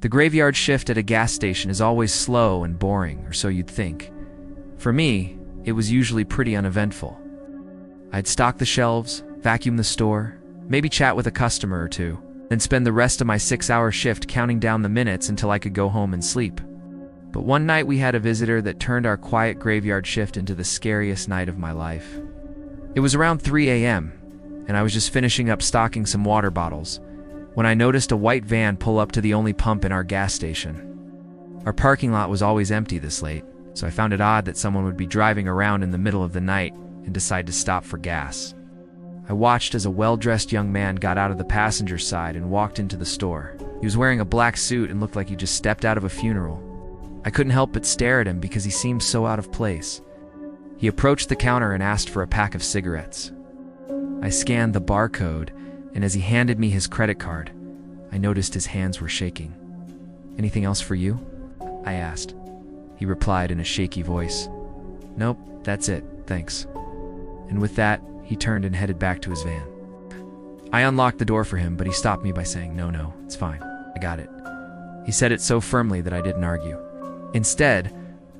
The graveyard shift at a gas station is always slow and boring, or so you'd think. For me, it was usually pretty uneventful. I'd stock the shelves, vacuum the store, maybe chat with a customer or two, then spend the rest of my 6-hour shift counting down the minutes until I could go home and sleep. But one night we had a visitor that turned our quiet graveyard shift into the scariest night of my life. It was around 3 a.m., and I was just finishing up stocking some water bottles when I noticed a white van pull up to the only pump in our gas station. Our parking lot was always empty this late, so I found it odd that someone would be driving around in the middle of the night and decide to stop for gas. I watched as a well-dressed young man got out of the passenger side and walked into the store. He was wearing a black suit and looked like he just stepped out of a funeral. I couldn't help but stare at him because he seemed so out of place. He approached the counter and asked for a pack of cigarettes. I scanned the barcode, and as he handed me his credit card, I noticed his hands were shaking. "Anything else for you?" I asked. He replied in a shaky voice, "Nope, that's it, thanks." And with that, he turned and headed back to his van. I unlocked the door for him, but he stopped me by saying, No, it's fine. I got it." He said it so firmly that I didn't argue. Instead,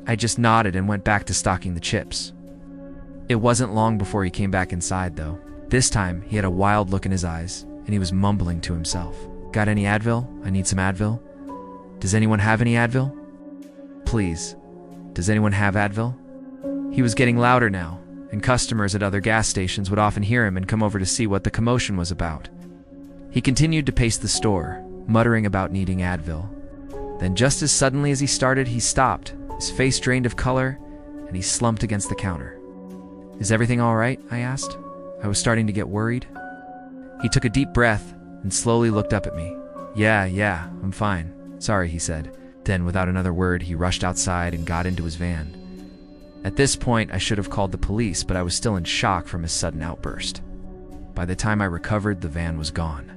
I just nodded and went back to stocking the chips. It wasn't long before he came back inside, though. This time, he had a wild look in his eyes, and he was mumbling to himself. "Got any Advil? I need some Advil. Does anyone have any Advil? Please, does anyone have Advil?" He was getting louder now, and customers at other gas stations would often hear him and come over to see what the commotion was about. He continued to pace the store, muttering about needing Advil. Then just as suddenly as he started, he stopped, his face drained of color, and he slumped against the counter. "Is everything all right?" I asked. I was starting to get worried. He took a deep breath and slowly looked up at me. Yeah, I'm fine. Sorry," he said. Then, without another word, he rushed outside and got into his van. At this point, I should have called the police, but I was still in shock from his sudden outburst. By the time I recovered, the van was gone.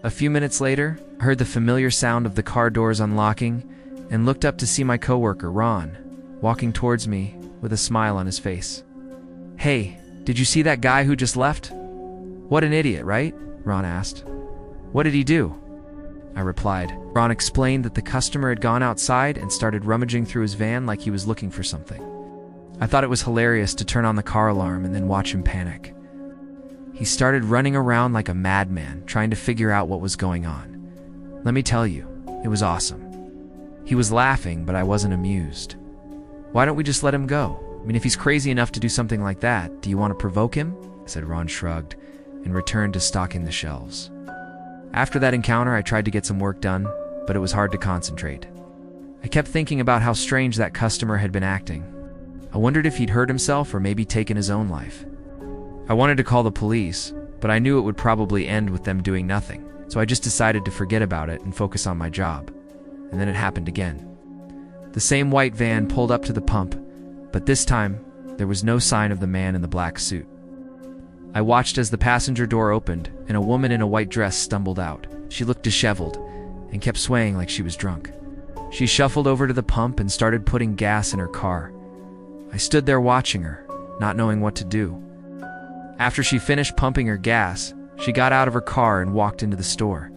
A few minutes later, I heard the familiar sound of the car doors unlocking and looked up to see my coworker, Ron, walking towards me with a smile on his face. "Hey, did you see that guy who just left?" "What an idiot, right?" Ron asked. "What did he do?" I replied. Ron explained that the customer had gone outside and started rummaging through his van like he was looking for something. I thought it was hilarious to turn on the car alarm and then watch him panic. He started running around like a madman, trying to figure out what was going on. Let me tell you, it was awesome. He was laughing, but I wasn't amused. "Why don't we just let him go? I mean, if he's crazy enough to do something like that, do you want to provoke him?" said Ron, shrugged, and returned to stocking the shelves. After that encounter, I tried to get some work done, but it was hard to concentrate. I kept thinking about how strange that customer had been acting. I wondered if he'd hurt himself or maybe taken his own life. I wanted to call the police, but I knew it would probably end with them doing nothing, so I just decided to forget about it and focus on my job. And then it happened again. The same white van pulled up to the pump, but this time, there was no sign of the man in the black suit. I watched as the passenger door opened and a woman in a white dress stumbled out. She looked disheveled and kept swaying like she was drunk. She shuffled over to the pump and started putting gas in her car. I stood there watching her, not knowing what to do. After she finished pumping her gas, she got out of her car and walked into the store.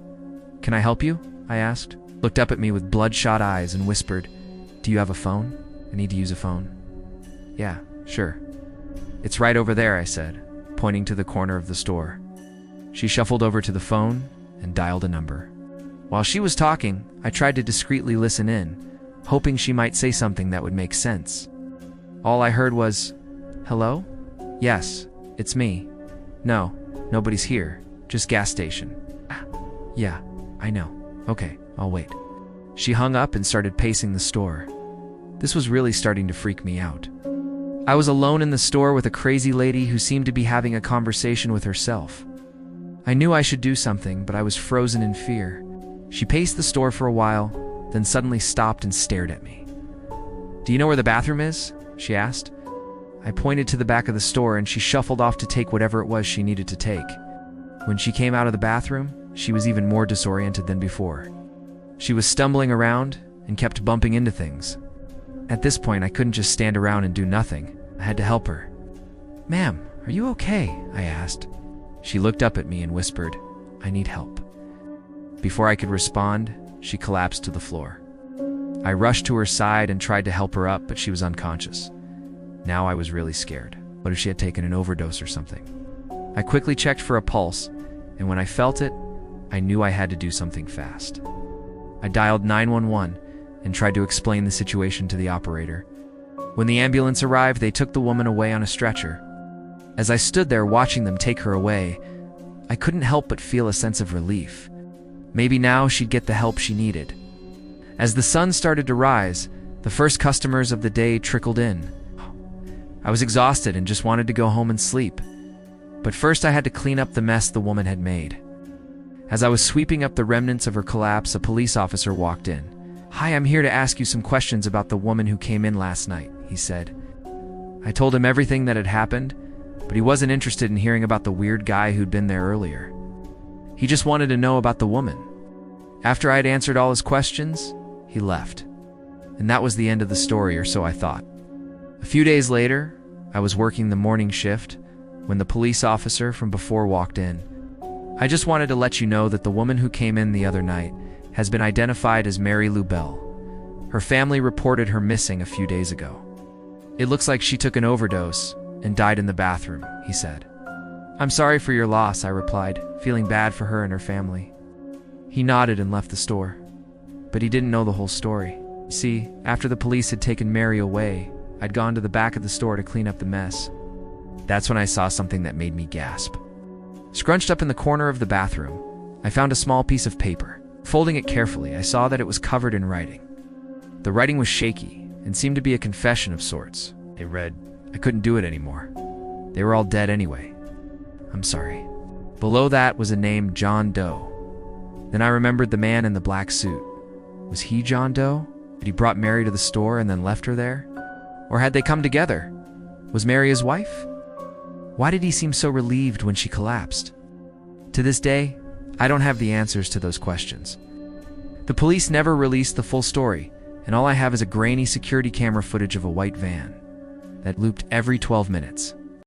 "Can I help you?" I asked, looked up at me with bloodshot eyes and whispered, "Do you have a phone? I need to use a phone." "Yeah, sure." "It's right over there," I said, pointing to the corner of the store. She shuffled over to the phone and dialed a number. While she was talking, I tried to discreetly listen in, hoping she might say something that would make sense. All I heard was, "Hello? Yes, it's me. No, nobody's here. Just gas station." "Yeah, I know. Okay, I'll wait." She hung up and started pacing the store. This was really starting to freak me out. I was alone in the store with a crazy lady who seemed to be having a conversation with herself. I knew I should do something, but I was frozen in fear. She paced the store for a while, then suddenly stopped and stared at me. "Do you know where the bathroom is?" she asked. I pointed to the back of the store and she shuffled off to take whatever it was she needed to take. When she came out of the bathroom, she was even more disoriented than before. She was stumbling around and kept bumping into things. At this point, I couldn't just stand around and do nothing. I had to help her. "Ma'am, are you okay?" I asked. She looked up at me and whispered, "I need help." Before I could respond, she collapsed to the floor. I rushed to her side and tried to help her up, but she was unconscious. Now I was really scared. What if she had taken an overdose or something? I quickly checked for a pulse, and when I felt it, I knew I had to do something fast. I dialed 911 and tried to explain the situation to the operator. When the ambulance arrived, they took the woman away on a stretcher. As I stood there watching them take her away, I couldn't help but feel a sense of relief. Maybe now she'd get the help she needed. As the sun started to rise, the first customers of the day trickled in. I was exhausted and just wanted to go home and sleep. But first I had to clean up the mess the woman had made. As I was sweeping up the remnants of her collapse, a police officer walked in. "Hi, I'm here to ask you some questions about the woman who came in last night," he said. I told him everything that had happened, but he wasn't interested in hearing about the weird guy who'd been there earlier. He just wanted to know about the woman. After I had answered all his questions, he left. And that was the end of the story, or so I thought. A few days later, I was working the morning shift when the police officer from before walked in. "I just wanted to let you know that the woman who came in the other night has been identified as Mary Lou Bell. Her family reported her missing a few days ago. It looks like she took an overdose and died in the bathroom," he said. "I'm sorry for your loss," I replied, feeling bad for her and her family. He nodded and left the store. But he didn't know the whole story. See, after the police had taken Mary away, I'd gone to the back of the store to clean up the mess. That's when I saw something that made me gasp. Scrunched up in the corner of the bathroom, I found a small piece of paper. Folding it carefully, I saw that it was covered in writing. The writing was shaky and seemed to be a confession of sorts. It read, "I couldn't do it anymore. They were all dead anyway. I'm sorry." Below that was a name, John Doe. Then I remembered the man in the black suit. Was he John Doe? Had he brought Mary to the store and then left her there? Or had they come together? Was Mary his wife? Why did he seem so relieved when she collapsed? To this day, I don't have the answers to those questions. The police never released the full story, and all I have is a grainy security camera footage of a white van that looped every 12 minutes.